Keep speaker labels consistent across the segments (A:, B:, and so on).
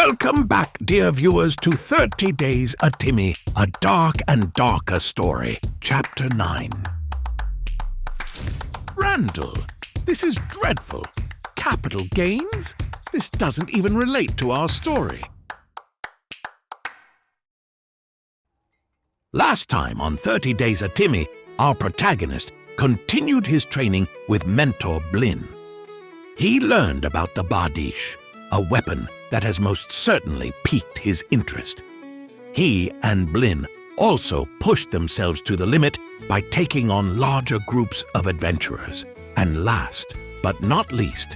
A: Welcome back, dear viewers, to 30 Days a Timmy, a dark and darker story, Chapter 9. Randall, this is dreadful. Capital gains? This doesn't even relate to our story. Last time on 30 Days a Timmy, our protagonist continued his training with mentor Blinn. He learned about the Bardiche, a weapon that has most certainly piqued his interest. He and Blinn also pushed themselves to the limit by taking on larger groups of adventurers. And last but not least,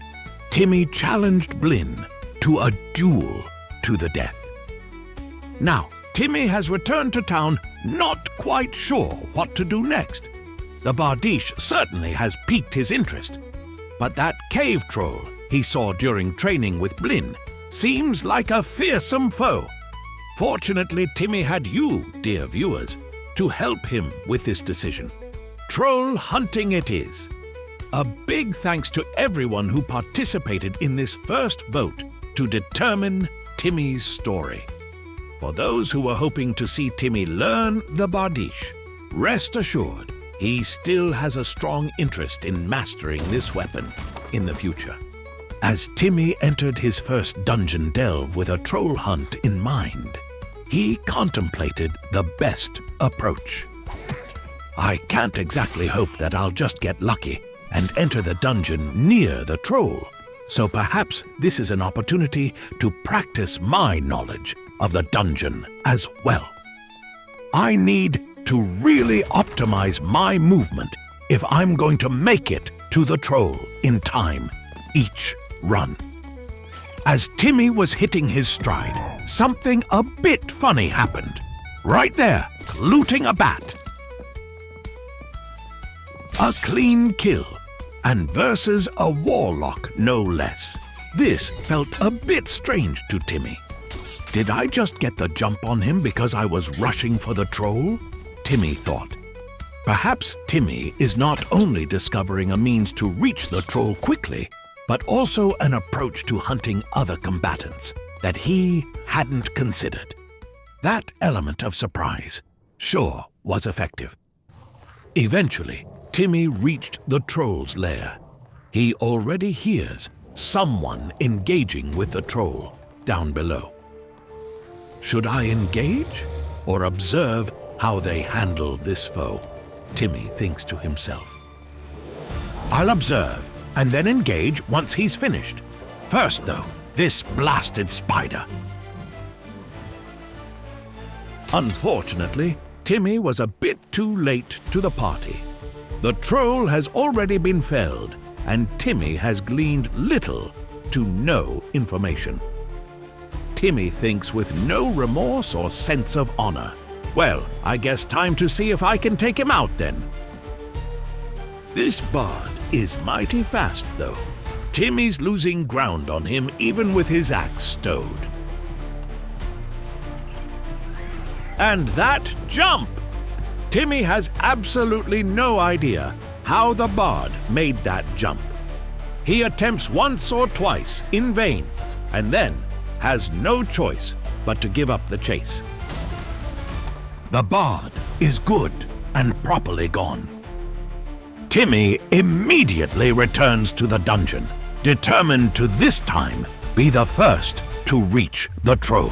A: Timmy challenged Blinn to a duel to the death. Now, Timmy has returned to town not quite sure what to do next. The Bardiche certainly has piqued his interest, but that cave troll he saw during training with Blinn seems like a fearsome foe. Fortunately, Timmy had you, dear viewers, to help him with this decision. Troll hunting it is. A big thanks to everyone who participated in this first vote to determine Timmy's story. For those who were hoping to see Timmy learn the Bardiche, rest assured he still has a strong interest in mastering this weapon in the future. As Timmy entered his first dungeon delve with a troll hunt in mind, he contemplated the best approach. I can't exactly hope that I'll just get lucky and enter the dungeon near the troll, so perhaps this is an opportunity to practice my knowledge of the dungeon as well. I need to really optimize my movement if I'm going to make it to the troll in time each run. As Timmy was hitting his stride, something a bit funny happened. Right there, looting a bat. A clean kill, and versus a warlock no less. This felt a bit strange to Timmy. Did I just get the jump on him because I was rushing for the troll? Timmy thought. Perhaps Timmy is not only discovering a means to reach the troll quickly, but also an approach to hunting other combatants that he hadn't considered. That element of surprise sure was effective. Eventually, Timmy reached the troll's lair. He already hears someone engaging with the troll down below. Should I engage or observe how they handle this foe? Timmy thinks to himself. I'll observe and then engage once he's finished. First, though, this blasted spider. Unfortunately, Timmy was a bit too late to the party. The troll has already been felled, and Timmy has gleaned little to no information. Timmy thinks with no remorse or sense of honor. Well, I guess time to see if I can take him out then. This bard is mighty fast, though. Timmy's losing ground on him even with his axe stowed. And that jump! Timmy has absolutely no idea how the bard made that jump. He attempts once or twice in vain, and then has no choice but to give up the chase. The bard is good and properly gone. Timmy immediately returns to the dungeon, determined to this time be the first to reach the troll.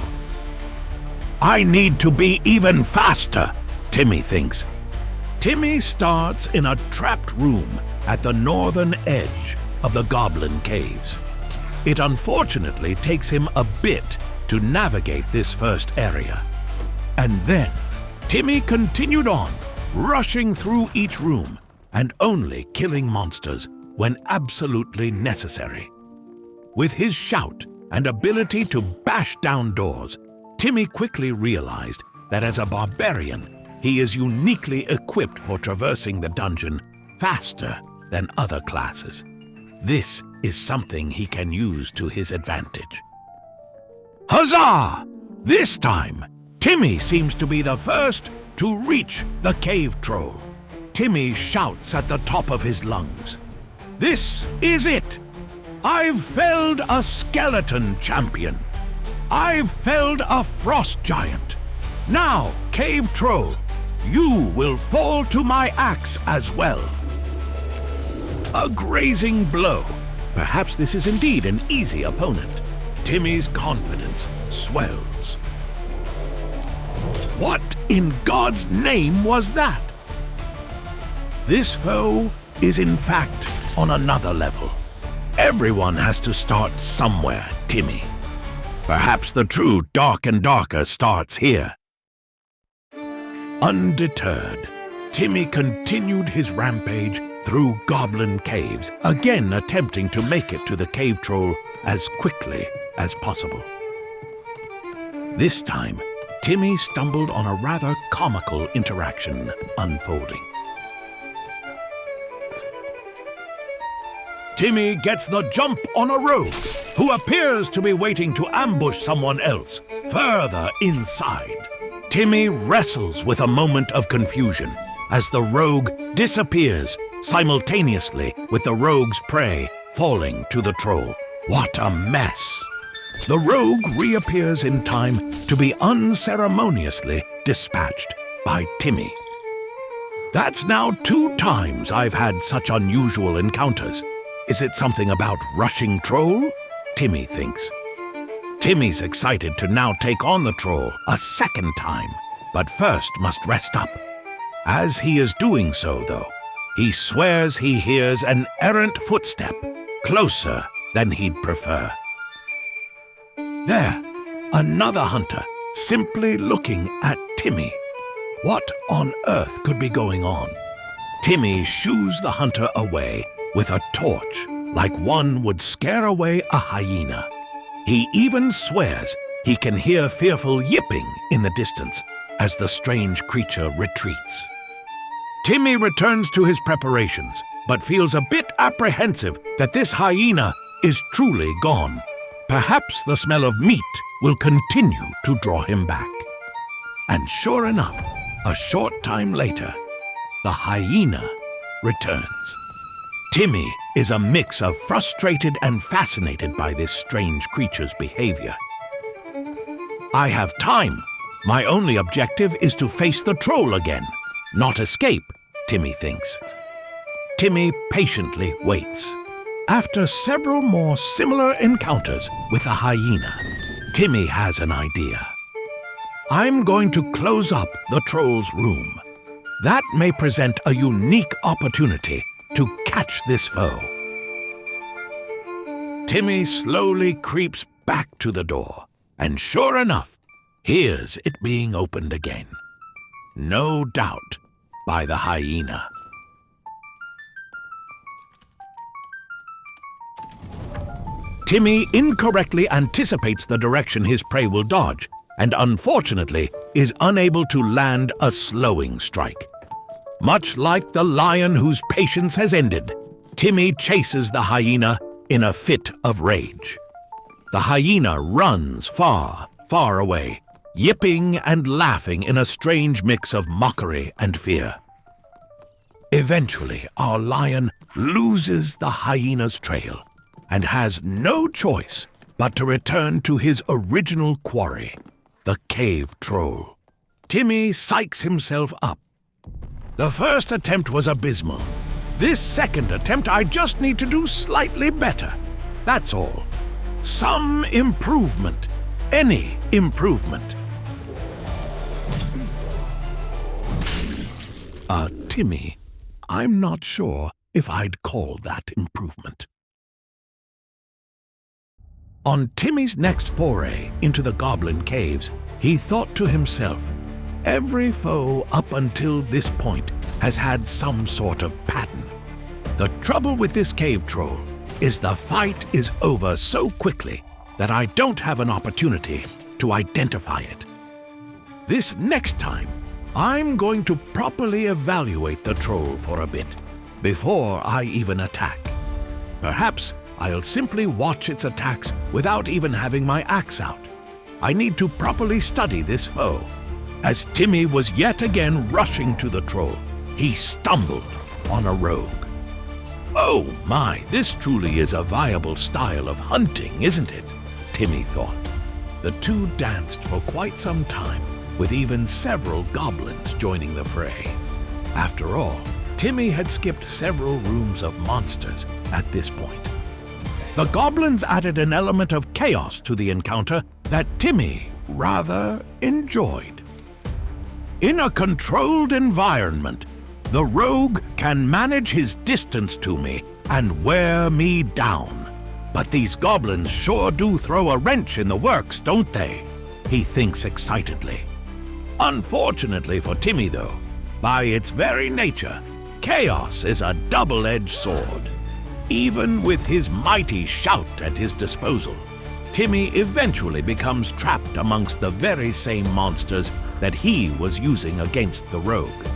A: I need to be even faster, Timmy thinks. Timmy starts in a trapped room at the northern edge of the Goblin Caves. It unfortunately takes him a bit to navigate this first area. And then Timmy continued on, rushing through each room and only killing monsters when absolutely necessary. With his shout and ability to bash down doors, Timmy quickly realized that as a barbarian, he is uniquely equipped for traversing the dungeon faster than other classes. This is something he can use to his advantage. Huzzah! This time, Timmy seems to be the first to reach the cave troll. Timmy shouts at the top of his lungs. This is it! I've felled a skeleton champion! I've felled a frost giant. Now, cave troll, you will fall to my axe as well. A grazing blow. Perhaps this is indeed an easy opponent. Timmy's confidence swells. What in God's name was that? This foe is in fact on another level. Everyone has to start somewhere, Timmy. Perhaps the true dark and darker starts here. Undeterred, Timmy continued his rampage through goblin caves, again attempting to make it to the cave troll as quickly as possible. This time, Timmy stumbled on a rather comical interaction unfolding. Timmy gets the jump on a rogue, who appears to be waiting to ambush someone else further inside. Timmy wrestles with a moment of confusion as the rogue disappears simultaneously with the rogue's prey falling to the troll. What a mess! The rogue reappears in time to be unceremoniously dispatched by Timmy. That's now 2 times I've had such unusual encounters. Is it something about rushing troll? Timmy thinks. Timmy's excited to now take on the troll a second time, but first must rest up. As he is doing so, though, he swears he hears an errant footstep closer than he'd prefer. There, another hunter, simply looking at Timmy. What on earth could be going on? Timmy shoos the hunter away with a torch, like one would scare away a hyena. He even swears he can hear fearful yipping in the distance as the strange creature retreats. Timmy returns to his preparations, but feels a bit apprehensive that this hyena is truly gone. Perhaps the smell of meat will continue to draw him back. And sure enough, a short time later, the hyena returns. Timmy is a mix of frustrated and fascinated by this strange creature's behavior. I have time. My only objective is to face the troll again, not escape, Timmy thinks. Timmy patiently waits. After several more similar encounters with a hyena, Timmy has an idea. I'm going to close up the troll's room. That may present a unique opportunity to catch this foe. Timmy slowly creeps back to the door, and sure enough, hears it being opened again. No doubt by the hyena. Timmy incorrectly anticipates the direction his prey will dodge, and unfortunately is unable to land a slowing strike. Much like the lion whose patience has ended, Timmy chases the hyena in a fit of rage. The hyena runs far, far away, yipping and laughing in a strange mix of mockery and fear. Eventually, our lion loses the hyena's trail and has no choice but to return to his original quarry, the cave troll. Timmy psychs himself up. The first attempt was abysmal. This second attempt I just need to do slightly better. That's all. Some improvement. Any improvement. Timmy, I'm not sure if I'd call that improvement. On Timmy's next foray into the goblin caves, he thought to himself, every foe up until this point has had some sort of pattern. The trouble with this cave troll is the fight is over so quickly that I don't have an opportunity to identify it. This next time, I'm going to properly evaluate the troll for a bit before I even attack. Perhaps I'll simply watch its attacks without even having my axe out. I need to properly study this foe. As Timmy was yet again rushing to the troll, he stumbled on a rogue. Oh my, this truly is a viable style of hunting, isn't it? Timmy thought. The two danced for quite some time, with even several goblins joining the fray. After all, Timmy had skipped several rooms of monsters at this point. The goblins added an element of chaos to the encounter that Timmy rather enjoyed. In a controlled environment, the rogue can manage his distance to me and wear me down. But these goblins sure do throw a wrench in the works, don't they? He thinks excitedly. Unfortunately for Timmy, though, by its very nature, chaos is a double-edged sword. Even with his mighty shout at his disposal, Timmy eventually becomes trapped amongst the very same monsters that he was using against the rogue.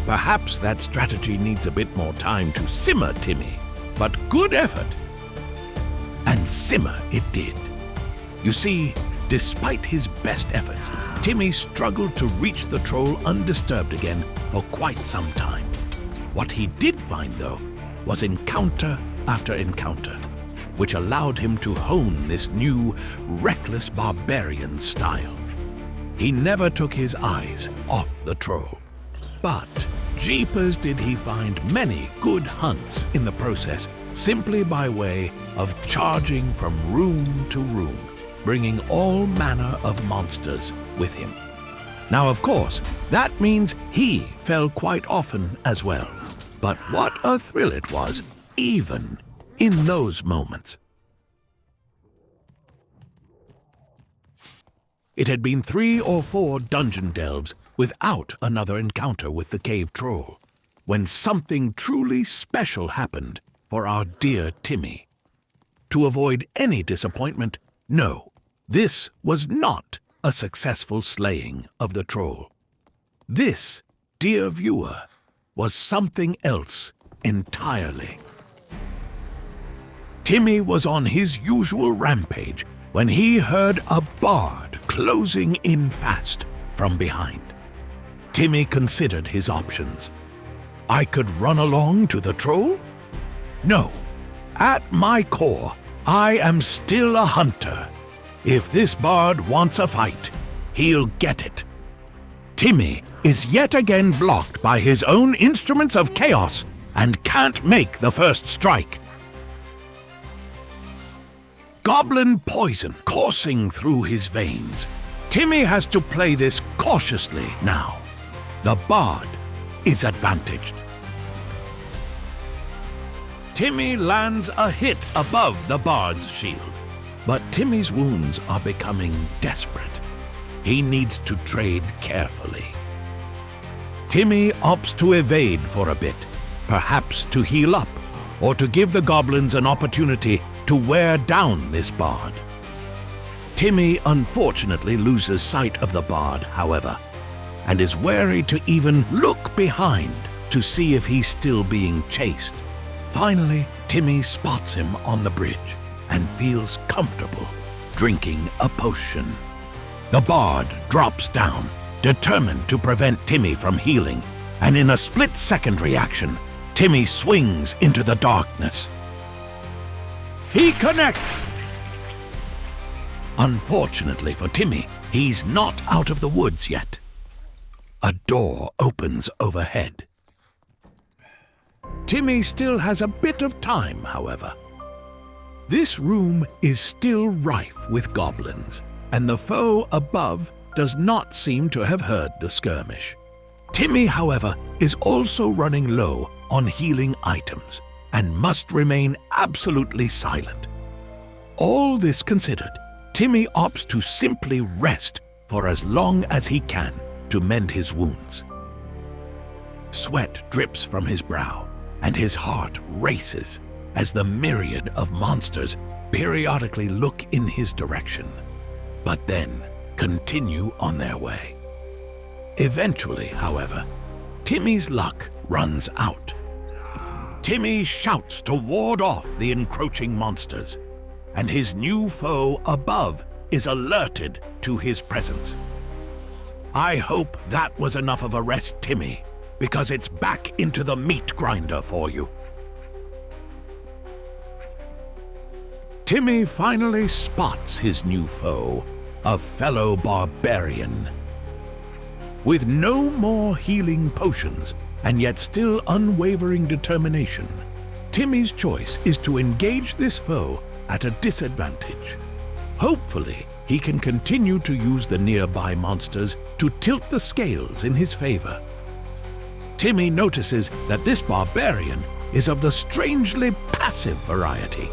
A: Perhaps that strategy needs a bit more time to simmer Timmy, but good effort. And simmer it did. You see, despite his best efforts, Timmy struggled to reach the troll undisturbed again for quite some time. What he did find, though, was encounter after encounter, which allowed him to hone this new, reckless barbarian style. He never took his eyes off the troll. But jeepers did he find many good hunts in the process, simply by way of charging from room to room, bringing all manner of monsters with him. Now, of course, that means he fell quite often as well. But what a thrill it was, even in those moments. It had been 3 or 4 dungeon delves without another encounter with the cave troll, when something truly special happened for our dear Timmy. To avoid any disappointment, no, this was not a successful slaying of the troll. This, dear viewer, was something else entirely. Timmy was on his usual rampage when he heard a bard closing in fast from behind. Timmy considered his options. I could run along to the troll? No. At my core, I am still a hunter. If this bard wants a fight, he'll get it. Timmy is yet again blocked by his own instruments of chaos and can't make the first strike. Goblin poison coursing through his veins. Timmy has to play this cautiously now. The bard is advantaged. Timmy lands a hit above the bard's shield, but Timmy's wounds are becoming desperate. He needs to trade carefully. Timmy opts to evade for a bit, perhaps to heal up, or to give the goblins an opportunity to wear down this bard. Timmy unfortunately loses sight of the bard, however, and is wary to even look behind to see if he's still being chased. Finally, Timmy spots him on the bridge and feels comfortable drinking a potion. The bard drops down, determined to prevent Timmy from healing, and in a split-second reaction, Timmy swings into the darkness. He connects! Unfortunately for Timmy, he's not out of the woods yet. A door opens overhead. Timmy still has a bit of time, however. This room is still rife with goblins, and the foe above does not seem to have heard the skirmish. Timmy, however, is also running low on healing items and must remain absolutely silent. All this considered, Timmy opts to simply rest for as long as he can to mend his wounds. Sweat drips from his brow, and his heart races as the myriad of monsters periodically look in his direction, but then continue on their way. Eventually, however, Timmy's luck runs out. Timmy shouts to ward off the encroaching monsters, and his new foe above is alerted to his presence. I hope that was enough of a rest, Timmy, because it's back into the meat grinder for you. Timmy finally spots his new foe, a fellow barbarian. With no more healing potions, and yet still unwavering determination, Timmy's choice is to engage this foe at a disadvantage. Hopefully, he can continue to use the nearby monsters to tilt the scales in his favor. Timmy notices that this barbarian is of the strangely passive variety.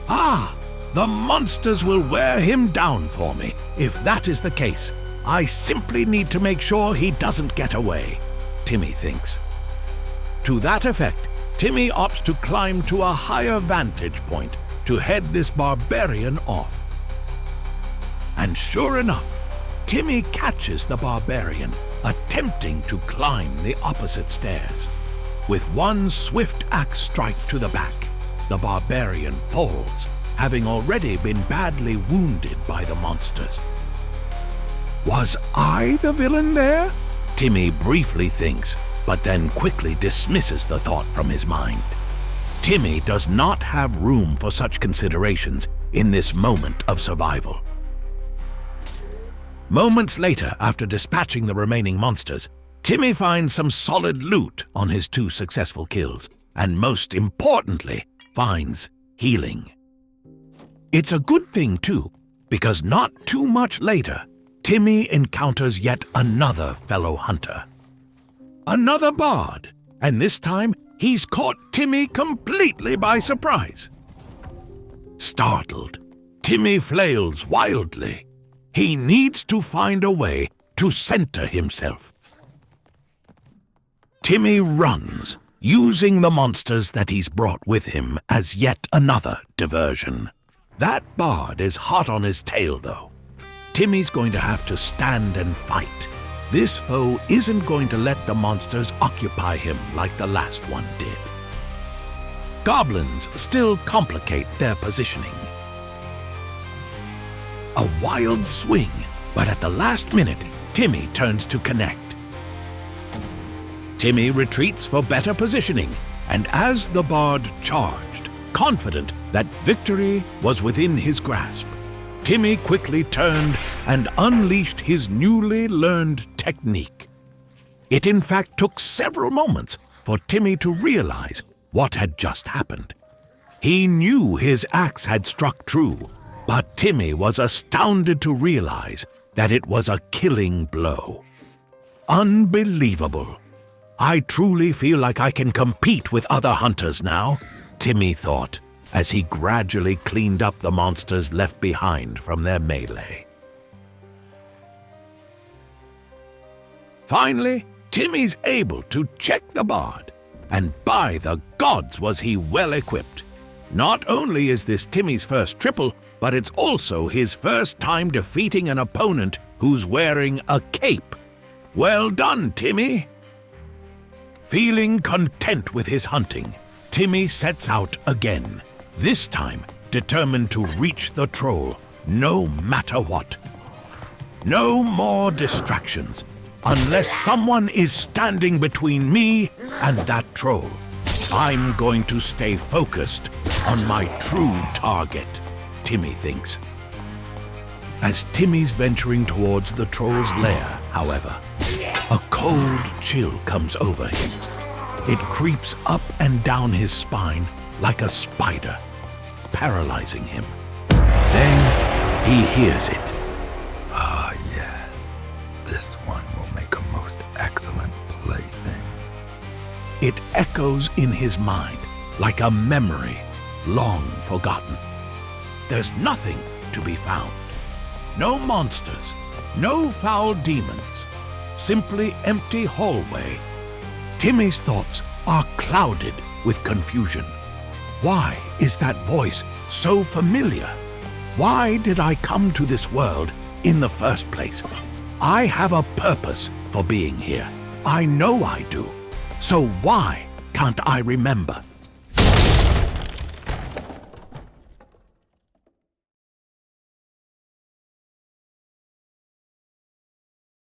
A: Ah, the monsters will wear him down for me. If that is the case, I simply need to make sure he doesn't get away, Timmy thinks. To that effect, Timmy opts to climb to a higher vantage point to head this barbarian off. And sure enough, Timmy catches the barbarian attempting to climb the opposite stairs. With one swift axe strike to the back, the barbarian falls, having already been badly wounded by the monsters. Was I the villain there? Timmy briefly thinks, but then quickly dismisses the thought from his mind. Timmy does not have room for such considerations in this moment of survival. Moments later, after dispatching the remaining monsters, Timmy finds some solid loot on his 2 successful kills, and most importantly, finds healing. It's a good thing too, because not too much later, Timmy encounters yet another fellow hunter. Another bard, and this time he's caught Timmy completely by surprise. Startled, Timmy flails wildly. He needs to find a way to center himself. Timmy runs, using the monsters that he's brought with him as yet another diversion. That bard is hot on his tail, though. Timmy's going to have to stand and fight. This foe isn't going to let the monsters occupy him like the last one did. Goblins still complicate their positioning. A wild swing, but at the last minute, Timmy turns to connect. Timmy retreats for better positioning, and as the bard charged, confident that victory was within his grasp, Timmy quickly turned and unleashed his newly learned technique. It in fact took several moments for Timmy to realize what had just happened. He knew his axe had struck true, but Timmy was astounded to realize that it was a killing blow. Unbelievable. I truly feel like I can compete with other hunters now, Timmy thought, as he gradually cleaned up the monsters left behind from their melee. Finally, Timmy's able to check the bard, and by the gods was he well equipped. Not only is this Timmy's first triple, but it's also his first time defeating an opponent who's wearing a cape. Well done, Timmy! Feeling content with his hunting, Timmy sets out again, this time determined to reach the troll, no matter what. No more distractions, unless someone is standing between me and that troll. I'm going to stay focused on my true target, Timmy thinks. As Timmy's venturing towards the troll's lair, however, a cold chill comes over him. It creeps up and down his spine like a spider, paralyzing him. Then he hears it.
B: Ah, yes. This one will make a most excellent plaything.
A: It echoes in his mind like a memory long forgotten. There's nothing to be found. No monsters, no foul demons, simply empty hallway. Timmy's thoughts are clouded with confusion. Why is that voice so familiar? Why did I come to this world in the first place? I have a purpose for being here. I know I do. So why can't I remember?